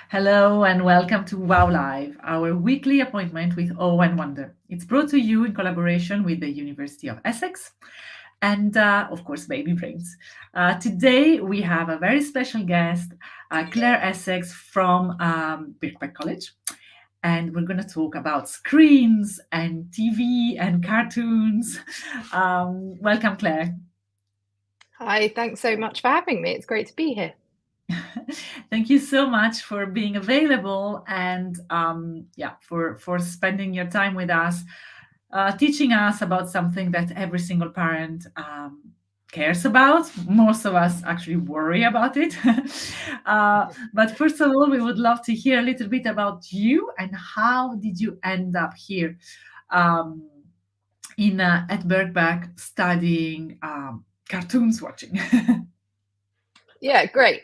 Hello and welcome to Wow Live, our weekly appointment with Awe and Wonder. It's brought to you in collaboration with the University of Essex and, of course, Baby Brains. Today we have a very special guest, Claire Essex from Birkbeck College. And we're going to talk about screens and TV and cartoons. Welcome, Claire. Hi, thanks so much for having me. It's great to be here. Thank you so much for being available and for spending your time with us, teaching us about something that every single parent cares about. Most of us actually worry about it. But first of all, we would love to hear a little bit about you and how did you end up here um, in at Birkbeck studying cartoons watching. Yeah, great.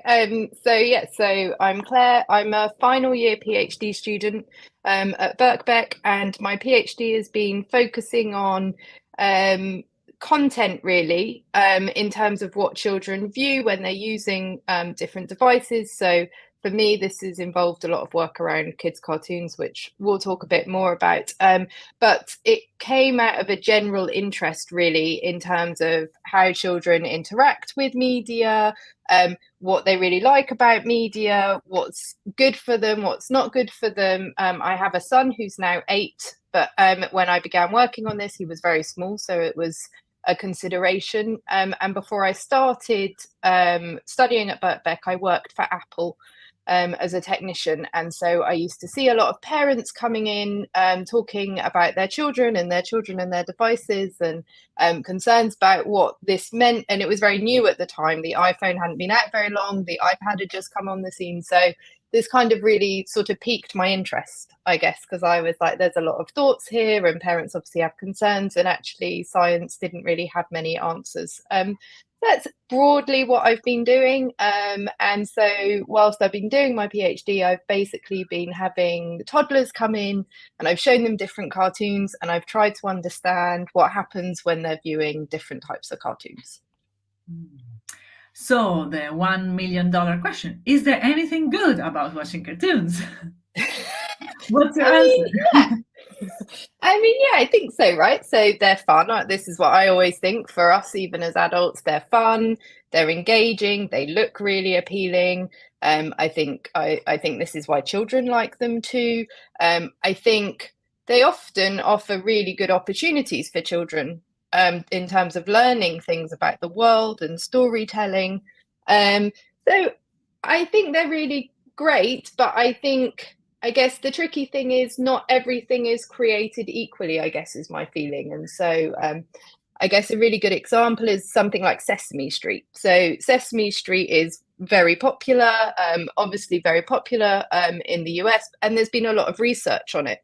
So I'm Claire. I'm a final year PhD student at Birkbeck, and my PhD has been focusing on content really in terms of what children view when they're using different devices. So for me, this has involved a lot of work around kids' cartoons, which we'll talk a bit more about. But it came out of a general interest, really, in terms of how children interact with media, what they really like about media, what's good for them, what's not good for them. I have a son who's now 8, but when I began working on this, he was very small, so it was a consideration. And before I started studying at Birkbeck, I worked for Apple as a technician. And so I used to see a lot of parents coming in talking about their children and their devices and concerns about what this meant. And it was very new at the time. The iPhone hadn't been out very long. The iPad had just come on the scene. So this kind of really sort of piqued my interest, I guess, because I was like, there's a lot of thoughts here and parents obviously have concerns, and actually science didn't really have many answers. That's broadly what I've been doing. And so whilst I've been doing my PhD, I've basically been having toddlers come in and I've shown them different cartoons and I've tried to understand what happens when they're viewing different types of cartoons. So, the $1 million question: is there anything good about watching cartoons? What's your I answer? mean, yeah. Yeah, I think so, right? So they're fun. This is what I always think for us, even as adults, they're fun, they're engaging, they look really appealing. I think this is why children like them too. I think they often offer really good opportunities for children in terms of learning things about the world and storytelling. So I think they're really great, but I guess the tricky thing is not everything is created equally, I guess, is my feeling. And so I guess a really good example is something like Sesame Street. So Sesame Street is very popular, obviously very popular in the US, and there's been a lot of research on it.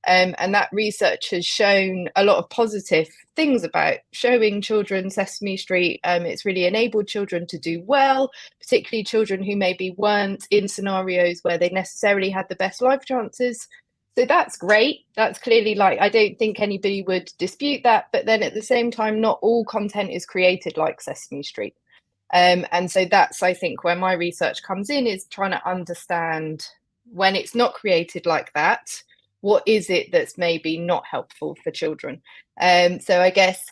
And that research has shown a lot of positive things about showing children Sesame Street. It's really enabled children to do well, particularly children who maybe weren't in scenarios where they necessarily had the best life chances. So that's great. That's clearly, like, I don't think anybody would dispute that. But then at the same time, not all content is created like Sesame Street. And so that's, I think, where my research comes in, is trying to understand when it's not created like that, what is it that's maybe not helpful for children. So I guess,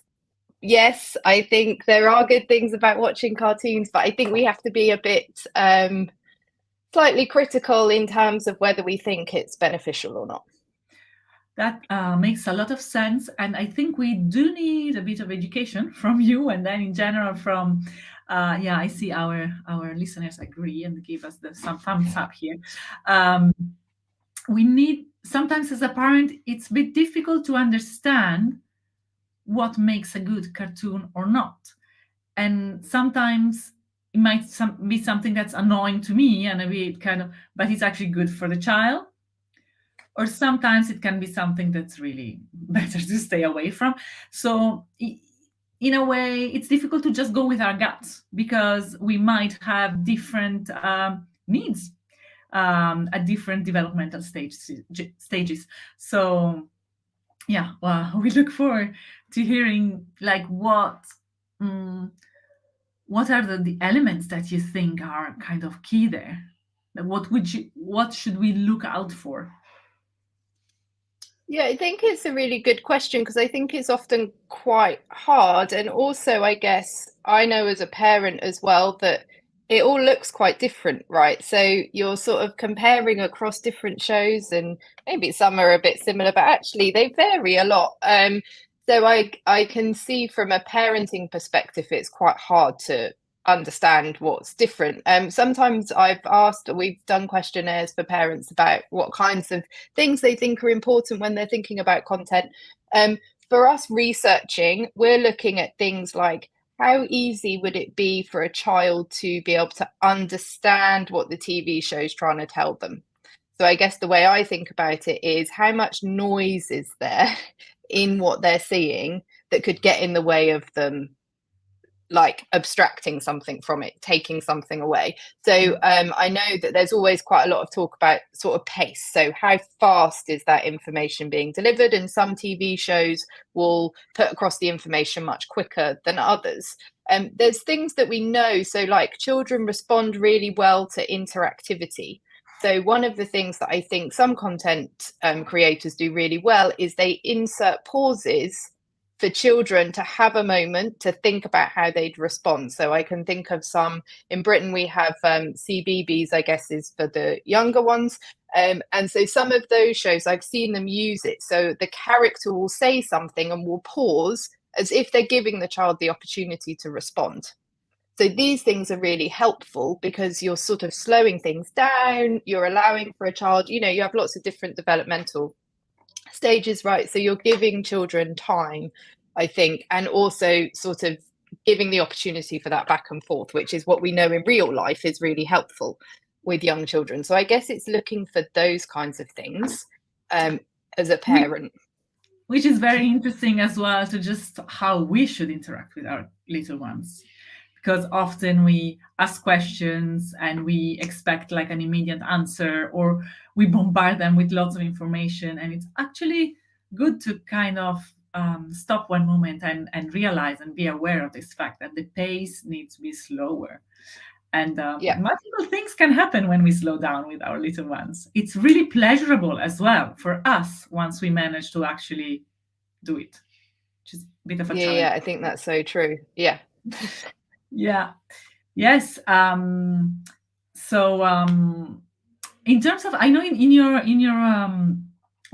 yes, I think there are good things about watching cartoons, but I think we have to be a bit slightly critical in terms of whether we think it's beneficial or not. That makes a lot of sense. And I think we do need a bit of education from you and then in general from, I see our listeners agree and give us some thumbs up here. Um, we need, sometimes as a parent, it's a bit difficult to understand what makes a good cartoon or not. And sometimes it might be something that's annoying to me and a bit kind of, but it's actually good for the child. Or sometimes it can be something that's really better to stay away from. So, in a way, it's difficult to just go with our guts because we might have different needs at different developmental stages. So, yeah, well, we look forward to hearing like what are the elements that you think are kind of key there? What should we look out for? Yeah, I think it's a really good question because I think it's often quite hard. And also, I guess I know as a parent as well that it all looks quite different, right? So you're sort of comparing across different shows, and maybe some are a bit similar, but actually they vary a lot. So I can see from a parenting perspective, it's quite hard to understand what's different. Sometimes we've done questionnaires for parents about what kinds of things they think are important when they're thinking about content. Um, for us researching, we're looking at things like how easy would it be for a child to be able to understand what the TV show is trying to tell them? So I guess the way I think about it is how much noise is there in what they're seeing that could get in the way of them like abstracting something from it, taking something away. So I know that there's always quite a lot of talk about sort of pace. So how fast is that information being delivered? And some TV shows will put across the information much quicker than others. There's things that we know. So like children respond really well to interactivity. So one of the things that I think some content creators do really well is they insert pauses for children to have a moment to think about how they'd respond. So I can think of some in Britain, we have CBBS, I guess, is for the younger ones. And so some of those shows, I've seen them use it. So the character will say something and will pause as if they're giving the child the opportunity to respond. So these things are really helpful because you're sort of slowing things down, you're allowing for a child, you have lots of different developmental stages, right? So you're giving children time, I think, and also sort of giving the opportunity for that back and forth, which is what we know in real life is really helpful with young children. So I guess it's looking for those kinds of things as a parent. Which is very interesting as well, to just how we should interact with our little ones, because often we ask questions and we expect like an immediate answer, or we bombard them with lots of information, and it's actually good to kind of stop one moment and realize and be aware of this fact that the pace needs to be slower. And Yeah. magical things can happen when we slow down with our little ones. It's really pleasurable as well for us once we manage to actually do it, which is a bit of a challenge. Yeah, I think that's so true. Yeah. Yeah. Yes. So in terms of, I know in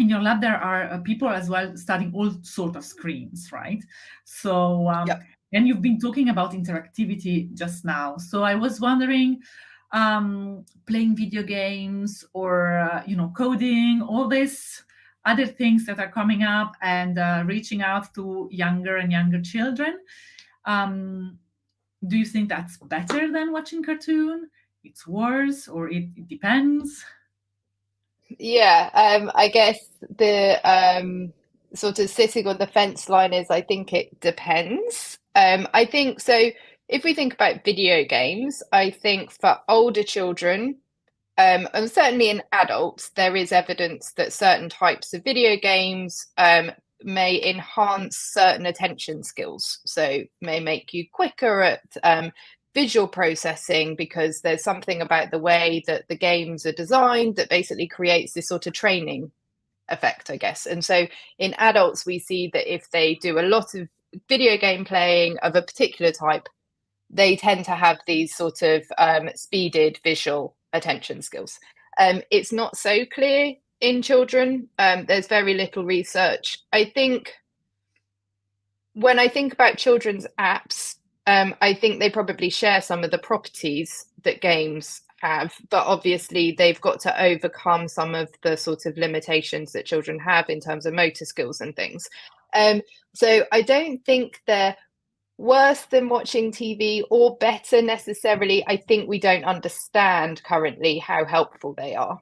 your lab there are people as well studying all sort of screens, right? So Yeah. and you've been talking about interactivity just now. So I was wondering, playing video games or coding, all these other things that are coming up and reaching out to younger and younger children. Do you think that's better than watching cartoon? It's worse, or it depends? Yeah, I guess the sort of sitting on the fence line is I think it depends. I think so. If we think about video games, I think for older children, and certainly in adults, there is evidence that certain types of video games may enhance certain attention skills. So may make you quicker at visual processing because there's something about the way that the games are designed that basically creates this sort of training effect, I guess. And so in adults, we see that if they do a lot of video game playing of a particular type, they tend to have these sort of speeded visual attention skills. It's not so clear in children. There's very little research. I think when I think about children's apps, I think they probably share some of the properties that games have, but obviously they've got to overcome some of the sort of limitations that children have in terms of motor skills and things. So I don't think they're worse than watching TV or better necessarily. I think we don't understand currently how helpful they are.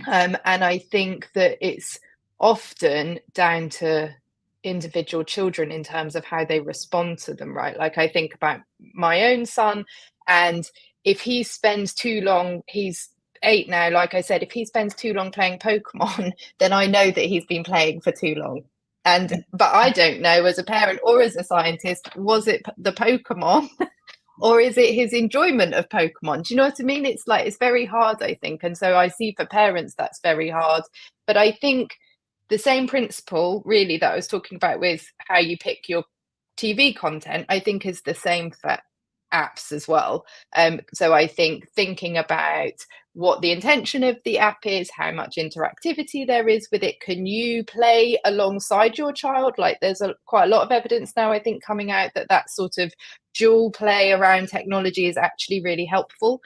And I think that it's often down to individual children in terms of how they respond to them, right? Like I think about my own son, and if he spends too long, he's 8 now, like I said, if he spends too long playing Pokemon, then I know that he's been playing for too long. But I don't know as a parent or as a scientist, was it the Pokemon or is it his enjoyment of Pokemon? Do you know what I mean? It's like, it's very hard, I think. And so I see for parents that's very hard. But I think the same principle, really, that I was talking about with how you pick your TV content, I think is the same for apps as well. So I think thinking about what the intention of the app is, how much interactivity there is with it. Can you play alongside your child? Like there's quite a lot of evidence now, I think, coming out that that sort of dual play around technology is actually really helpful.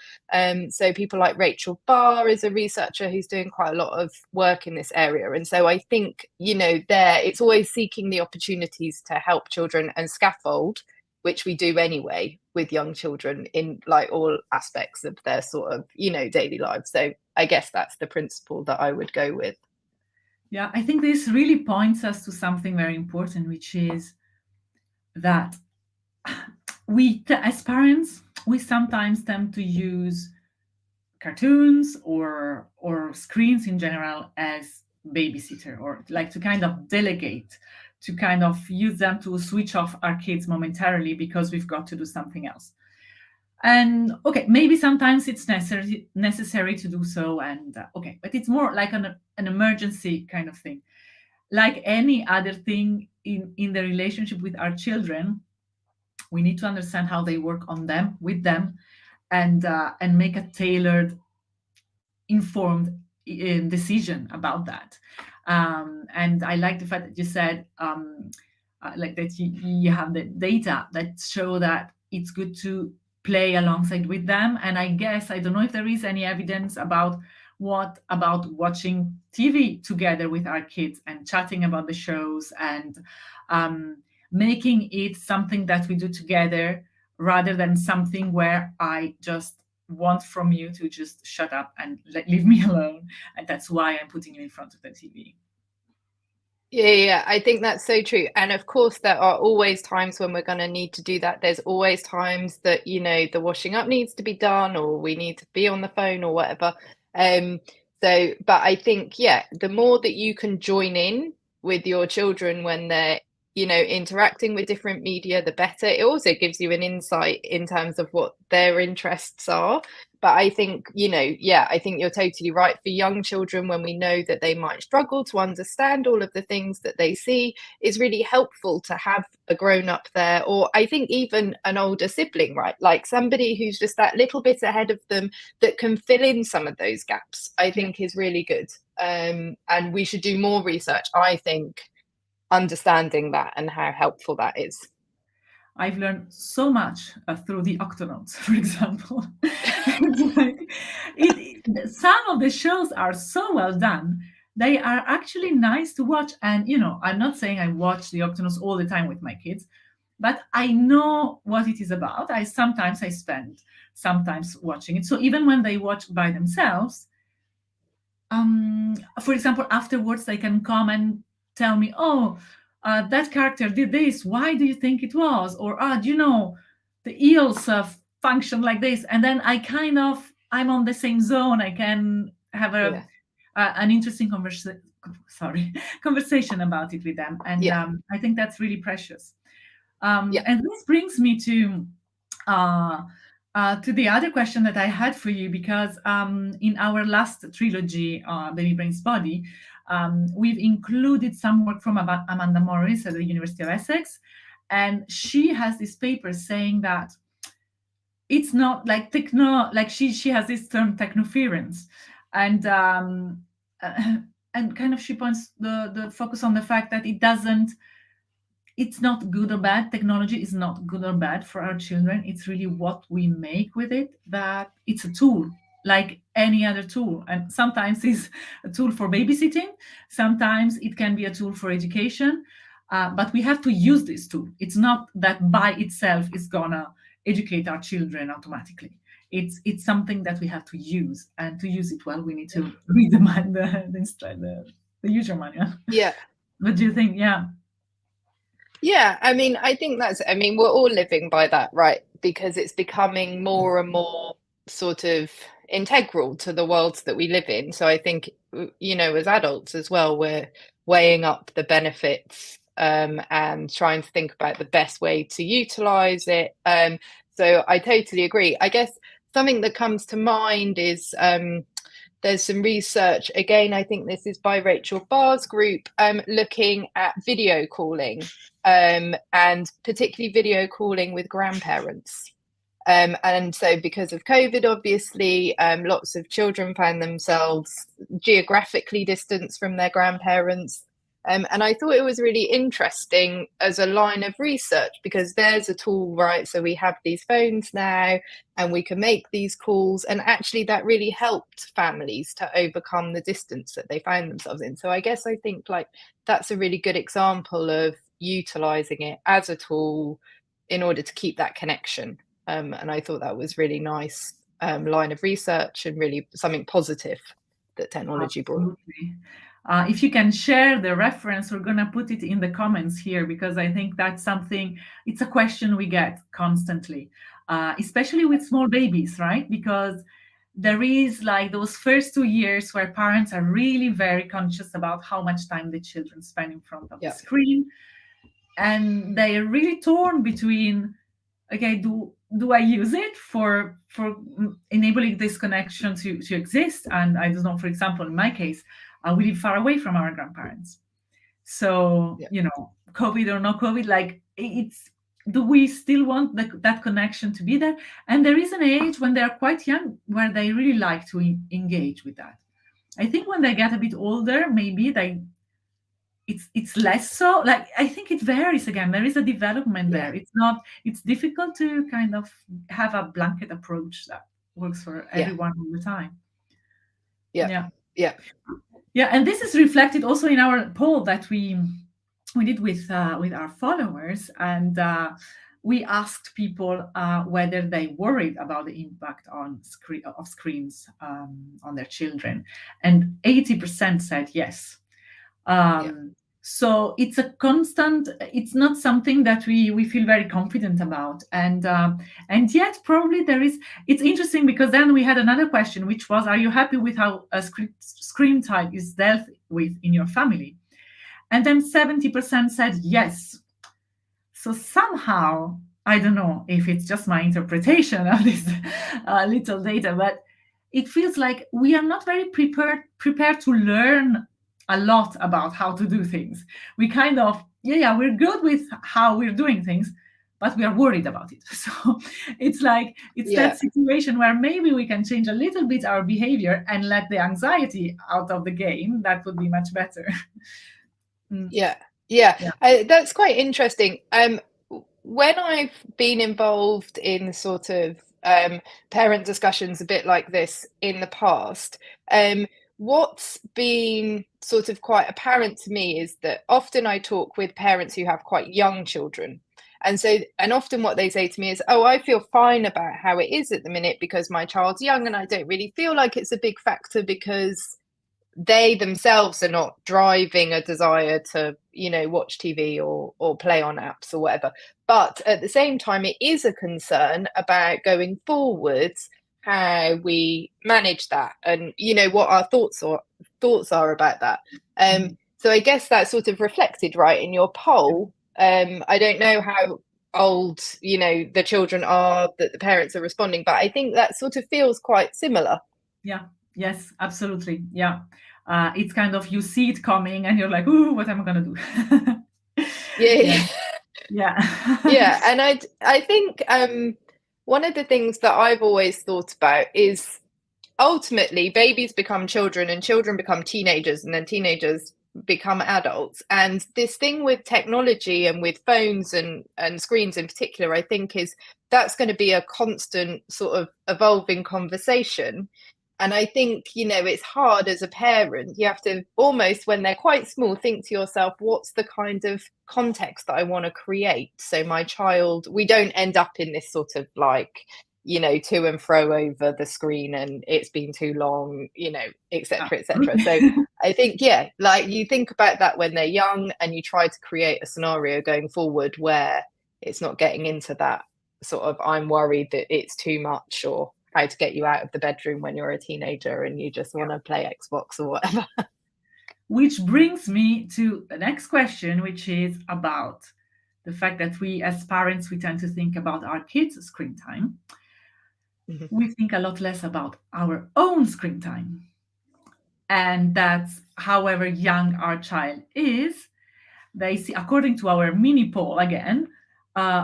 So people like Rachel Barr is a researcher who's doing quite a lot of work in this area. And so I think, there it's always seeking the opportunities to help children and scaffold, which we do anyway with young children in like all aspects of their sort of, daily lives. So I guess that's the principle that I would go with. Yeah, I think this really points us to something very important, which is that as parents, we sometimes tend to use cartoons or screens in general as babysitter, or like to kind of delegate, to kind of use them to switch off our kids momentarily because we've got to do something else. And okay, maybe sometimes it's necessary to do so, and okay, but it's more like an emergency kind of thing, like any other thing in the relationship with our children. We need to understand how they work on them, with them, and make a tailored, informed decision about that. And I like the fact that you said, like that you have the data that show that it's good to play alongside with them. And I guess I don't know if there is any evidence about what about watching TV together with our kids and chatting about the shows, and making it something that we do together, rather than something where I just want from you to just shut up and leave me alone, and that's why I'm putting you in front of the TV. Yeah, I think that's so true. And of course, there are always times when we're going to need to do that. There's always times that, the washing up needs to be done, or we need to be on the phone or whatever. But I think, yeah, the more that you can join in with your children when they're, interacting with different media, the better. It also gives you an insight in terms of what their interests are. But I think, I think you're totally right. For young children, when we know that they might struggle to understand all of the things that they see, it's really helpful to have a grown up there, or I think even an older sibling, right? Like somebody who's just that little bit ahead of them that can fill in some of those gaps, I think is really good. And we should do more research, I think, understanding that and how helpful that is. I've learned so much through the Octonauts, for example. It's like, some of the shows are so well done. They are actually nice to watch. And, I'm not saying I watch the Octonauts all the time with my kids, but I know what it is about. I spend sometimes watching it. So even when they watch by themselves, for example, afterwards they can come and tell me, oh, that character did this, why do you think it was? Or do you know the eels function like this? And then I'm on the same zone. I can have Yeah. an interesting conversation about it with them. And Yeah. I think that's really precious. Yeah. And this brings me uh, to the other question that I had for you, because in our last trilogy, Baby Brains Body, we've included some work from Amanda Morris at the University of Essex. And she has this paper saying that it's not like like she has this term technoference. And and kind of she points the focus on the fact that it's not good or bad. Technology is not good or bad for our children. It's really what we make with it, that it's a tool like any other tool. And sometimes it's a tool for babysitting, sometimes it can be a tool for education. But we have to use this tool. It's not that by itself is gonna educate our children automatically. It's something that we have to use, and to use it well, we need to read the user manual. Yeah. What do you think? Yeah. Yeah, I mean, we're all living by that, right? Because it's becoming more and more sort of integral to the worlds that we live in. So I think, as adults as well, we're weighing up the benefits, and trying to think about the best way to utilize it. So I totally agree. I guess something that comes to mind is there's some research, again, I think this is by Rachel Barr's group, looking at video calling, and particularly video calling with grandparents. And so because of COVID, obviously, lots of children find themselves geographically distanced from their grandparents. And I thought it was really interesting as a line of research, because there's a tool, right? So we have these phones now and we can make these calls. And actually, that really helped families to overcome the distance that they found themselves in. So I guess I think like that's a really good example of utilizing it as a tool in order to keep that connection. And I thought that was really nice line of research and really something positive that technology brought. Absolutely. If you can share the reference, we're going to put it in the comments here, because I think that's something, it's a question we get constantly, especially with small babies, right? Because there is like those first 2 years where parents are really very conscious about how much time the children spend in front of the screen. And they are really torn between, okay, do I use it for enabling this connection to exist? And I don't know, for example, in my case, we live far away from our grandparents. So, COVID or no COVID, like do we still want that connection to be there? And there is an age when they're quite young where they really like to engage with that. I think when they get a bit older, maybe it's less so. Like, I think it varies again. There is a development there. It's difficult to kind of have a blanket approach that works for everyone all the time. Yeah. And this is reflected also in our poll that we did with our followers, and we asked people whether they worried about the impact of screens on their children, and 80% said yes. So it's a constant, it's not something that we feel very confident about. And yet probably it's interesting, because then we had another question, which was, are you happy with how a screen time is dealt with in your family? And then 70% said yes. So somehow, I don't know if it's just my interpretation of this little data, but it feels like we are not very prepared to learn a lot about how to do things. We kind of, we're good with how we're doing things, but we are worried about it. So it's like, that situation where maybe we can change a little bit our behavior and let the anxiety out of the game. That would be much better. That's quite interesting. When I've been involved in sort of parent discussions a bit like this in the past, what's been sort of quite apparent to me is that often I talk with parents who have quite young children. And often what they say to me is, oh, I feel fine about how it is at the minute because my child's young, and I don't really feel like it's a big factor because they themselves are not driving a desire to, watch TV or play on apps or whatever. But at the same time, it is a concern about going forwards, how we manage that, and what our thoughts are about that. So I guess that's sort of reflected right in your poll. I don't know how old the children are that the parents are responding, but I think that sort of feels quite similar. Yes, absolutely. It's kind of, you see it coming and you're like, ooh, what am I gonna do? And I think one of the things that I've always thought about is ultimately babies become children and children become teenagers and then teenagers become adults. And this thing with technology and with phones and screens in particular, I think that's going to be a constant sort of evolving conversation. And I think, it's hard as a parent. You have to almost, when they're quite small, think to yourself, what's the kind of context that I want to create? So my child, we don't end up in this sort of like, to and fro over the screen and it's been too long, et cetera, et cetera. So I think, like you think about that when they're young and you try to create a scenario going forward where it's not getting into that sort of, I'm worried that it's too much, or how to get you out of the bedroom when you're a teenager and you just want to play Xbox or whatever. Which brings me to the next question, which is about the fact that we as parents, we tend to think about our kids' screen time. Mhm. We think a lot less about our own screen time. And that's however young our child is, they see, according to our mini poll again,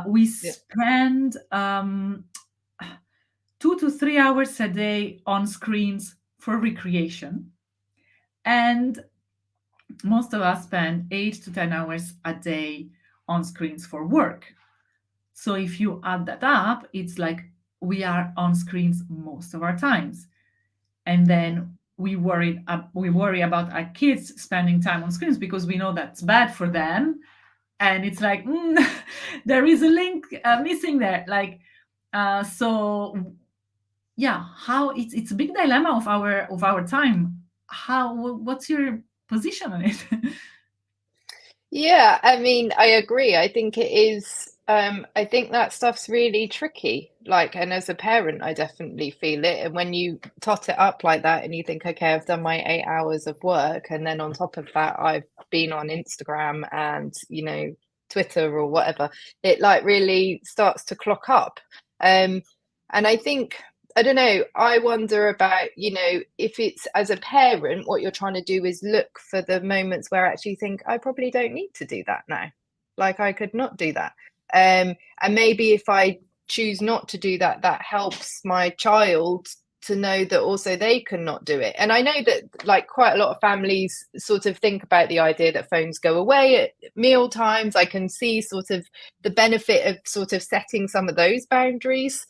we Yeah. spend 2 to 3 hours a day on screens for recreation. And most of us spend 8 to 10 hours a day on screens for work. So if you add that up, it's like we are on screens most of our times. And then we worry about our kids spending time on screens because we know that's bad for them. And it's like there is a link missing there. Like so yeah, how it's a big dilemma of our time. How what's your position on it? Yeah, I mean, I agree. I think it is, I think that stuff's really tricky. Like, and as a parent, I definitely feel it. And when you tot it up like that and you think, okay, I've done my 8 hours of work, and then on top of that, I've been on Instagram and, Twitter or whatever, it like really starts to clock up. And I think I don't know. I wonder about, if it's as a parent, what you're trying to do is look for the moments where I actually think I probably don't need to do that now. Like I could not do that. And maybe if I choose not to do that, that helps my child to know that also they cannot do it. And I know that like quite a lot of families sort of think about the idea that phones go away at meal times. I can see sort of the benefit of sort of setting some of those boundaries.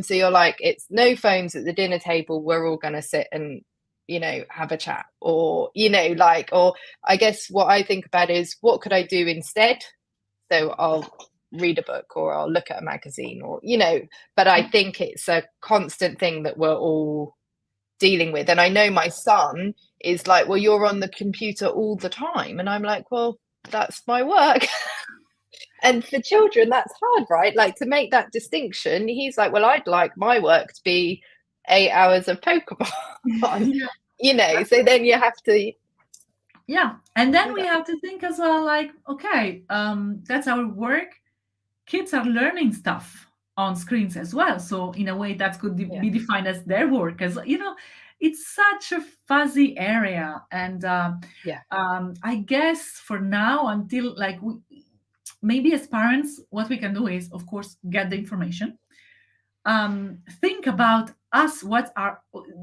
So you're like, it's no phones at the dinner table. We're all going to sit and, have a chat, or, like, or I guess what I think about is what could I do instead? So I'll read a book or I'll look at a magazine or, but I think it's a constant thing that we're all dealing with. And I know my son is like, well, you're on the computer all the time. And I'm like, well, that's my work. And for children, that's hard, right? Like to make that distinction, he's like, well, I'd like my work to be 8 hours of Pokemon, Yeah. so then you have to Yeah, and then do we that. have to think as well, like, okay, that's our work. Kids are learning stuff on screens as well, so in a way that could Yeah. be defined as their work. As it's such a fuzzy area. And Yeah. I guess for now, until like maybe as parents, what we can do is, of course, get the information, think about us, what are,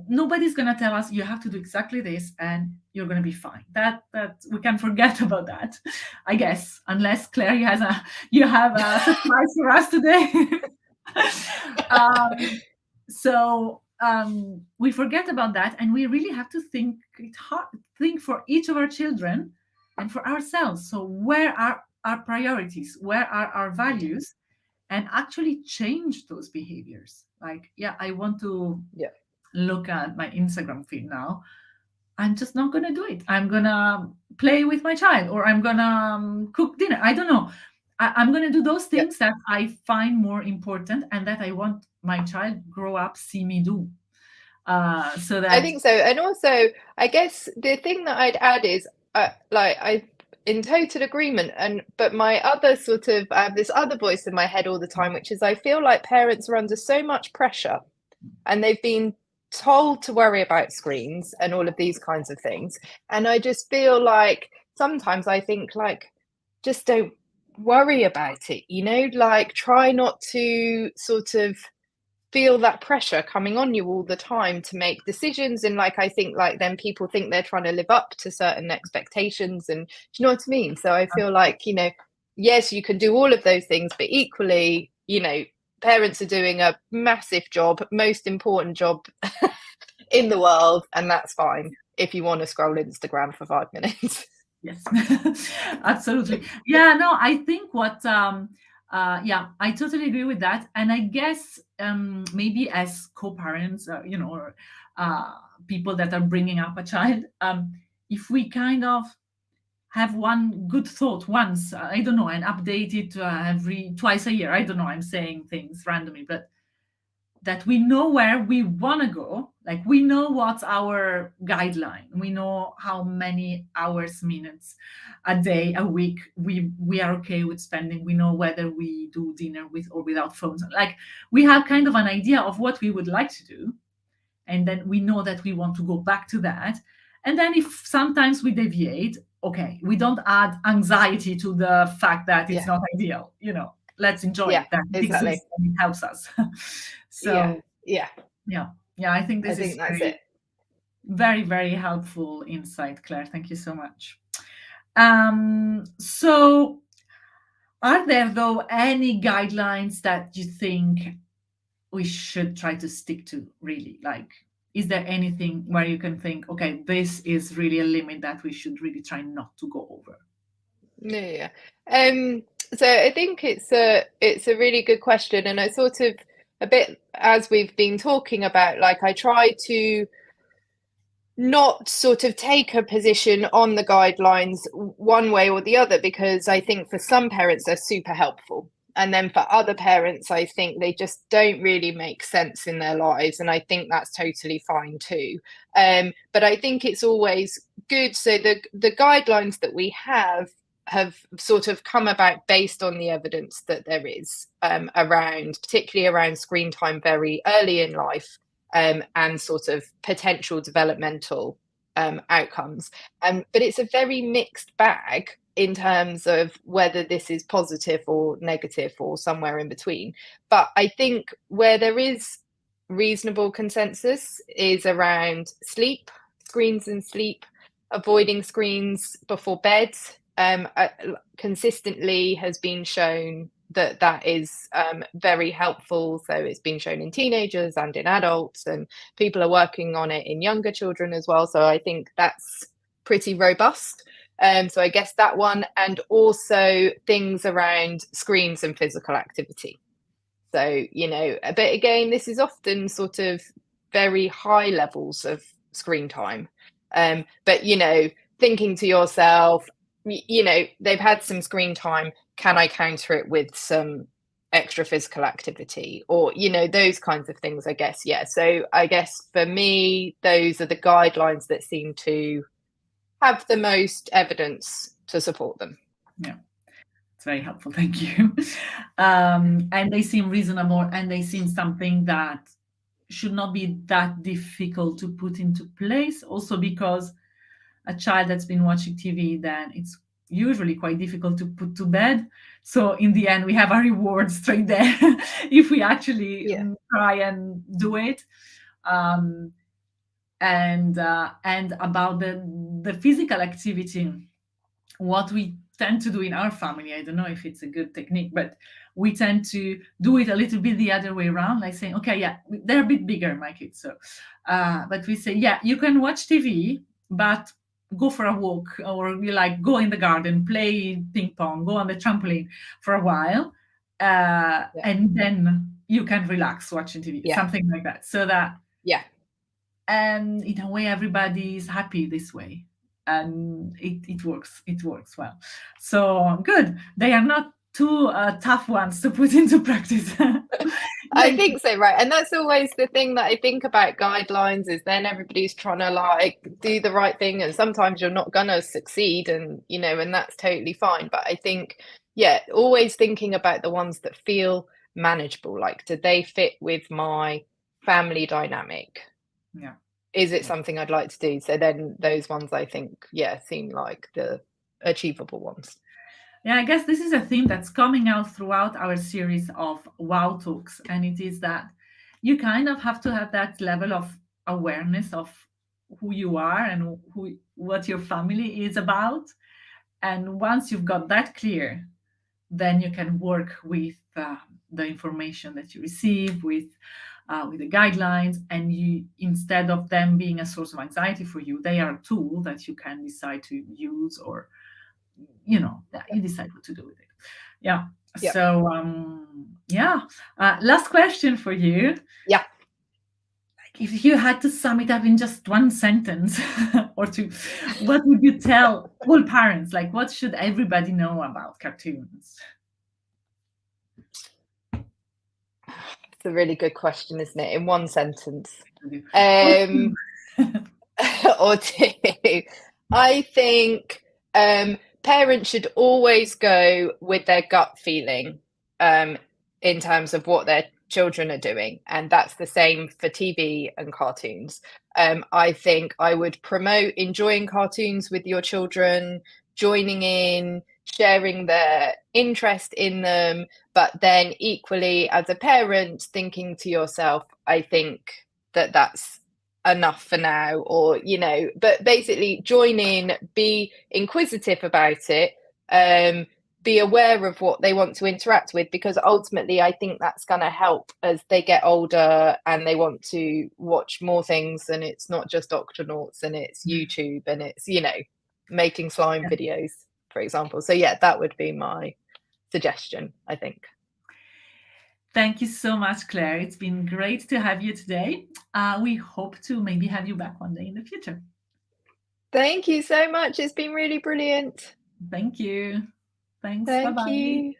nobody's going to tell us you have to do exactly this and you're going to be fine. That we can forget about that, I guess, unless Claire you have a surprise for us today. um, so we forget about that, and we really have to think it hard, think for each of our children and for ourselves. So where are our priorities, where are our values, and actually change those behaviors. Like, yeah, I want to Yeah. look at my Instagram feed now. I'm just not going to do it. I'm going to play with my child, or I'm going to cook dinner. I don't know. I'm going to do those Yeah. things that I find more important and that I want my child grow up, see me do. So I that, think so. And also, I guess the thing that I'd add is, like, I in total agreement. And but my other sort of, I have this other voice in my head all the time, which is I feel like parents are under so much pressure, and they've been told to worry about screens and all of these kinds of things. And I just feel like sometimes I think like, just don't worry about it, like try not to sort of feel that pressure coming on you all the time to make decisions. And like I think like then people think they're trying to live up to certain expectations, and do you know what I mean? So I feel like, yes, you can do all of those things, but equally, parents are doing a massive job, most important job in the world, and that's fine if you want to scroll Instagram for 5 minutes. yes, absolutely. Yeah, no, I think yeah, I totally agree with that. And I guess maybe as co-parents, or people that are bringing up a child, if we kind of have one good thought once, I don't know, and update it every twice a year. I don't know, I'm saying things randomly, but that we know where we want to go. Like we know what's our guideline. We know how many hours, minutes a day, a week we are okay with spending. We know whether we do dinner with or without phones. Like we have kind of an idea of what we would like to do, and then we know that we want to go back to that. And then if sometimes we deviate, okay, we don't add anxiety to the fact that it's Yeah. not ideal. Let's enjoy Yeah. it, that it Exactly. exists and it helps us. Yeah. So Yeah. yeah, yeah, I think I this think is that's very, it. very, very helpful insight, Claire. Thank you so much. So are there though any guidelines that you think we should try to stick to, really? Like, is there anything where you can think, okay, this is really a limit that we should really try not to go over? Yeah. So I think it's a really good question, and I sort of a bit as we've been talking about, like I try to not sort of take a position on the guidelines one way or the other, because I think for some parents they're super helpful. And then for other parents, I think they just don't really make sense in their lives. And I think that's totally fine too. But I think it's always good. So the guidelines that we have sort of come about based on the evidence that there is around, particularly around screen time very early in life, and sort of potential developmental outcomes. But it's a very mixed bag in terms of whether this is positive or negative or somewhere in between. But I think where there is reasonable consensus is around sleep, screens and sleep, avoiding screens before bed. Consistently has been shown that that is very helpful. So it's been shown in teenagers and in adults, and people are working on it in younger children as well. So I think that's pretty robust. So I guess that one, and also things around screens and physical activity. So, but again, this is often sort of very high levels of screen time. But, thinking to yourself, they've had some screen time. Can I counter it with some extra physical activity, or, those kinds of things, I guess. Yeah. So I guess for me, those are the guidelines that seem to have the most evidence to support them. Yeah, it's very helpful. Thank you. And they seem reasonable, and they seem something that should not be that difficult to put into place. Also, because a child that's been watching TV, then it's usually quite difficult to put to bed. So in the end, we have a reward straight there if we actually Yeah. try and do it. Um, and about the physical activity, what we tend to do in our family, I don't know if it's a good technique, but we tend to do it a little bit the other way around, like saying, okay, yeah, they're a bit bigger, my kids, so but we say, yeah, you can watch TV, but go for a walk, or we like go in the garden, play ping pong, go on the trampoline for a while, Yeah. and then you can relax watching TV, Yeah. something like that, so that, Yeah. and in a way everybody is happy this way, and it works well. So good, they are not too tough ones to put into practice. I Yeah. think so, right? And that's always the thing that I think about guidelines, is then everybody's trying to like do the right thing, and sometimes you're not gonna succeed, and and that's totally fine. But I think, yeah, always thinking about the ones that feel manageable. Like, do they fit with my family dynamic? Yeah. Is it Yeah. something I'd like to do? So then those ones, I think, yeah, seem like the achievable ones. Yeah, I guess this is a theme that's coming out throughout our series of Wow Talks, and it is that you kind of have to have that level of awareness of who you are and what your family is about. And once you've got that clear, then you can work with the information that you receive, with the guidelines, and you, instead of them being a source of anxiety for you, they are a tool that you can decide to use, or you decide what to do with it. Yeah. Yeah. So yeah. Last question for you. Yeah. Like, if you had to sum it up in just one sentence or two, what would you tell all parents? Like, what should everybody know about cartoons? It's a really good question, isn't it? In one sentence. Or two. Or two. I think parents should always go with their gut feeling in terms of what their children are doing. And that's the same for TV and cartoons. I think I would promote enjoying cartoons with your children, joining in, sharing their interest in them, but then equally as a parent, thinking to yourself, I think that that's enough for now, or but basically join in, be inquisitive about it, be aware of what they want to interact with, because ultimately I think that's going to help as they get older and they want to watch more things, and it's not just Octonauts and it's YouTube and it's making slime videos, for example. So yeah, that would be my suggestion, I think. Thank you so much, Claire. It's been great to have you today. We hope to maybe have you back one day in the future. Thank you so much. It's been really brilliant. Thank you. Thanks. Thank Bye-bye. you.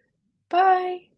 Bye.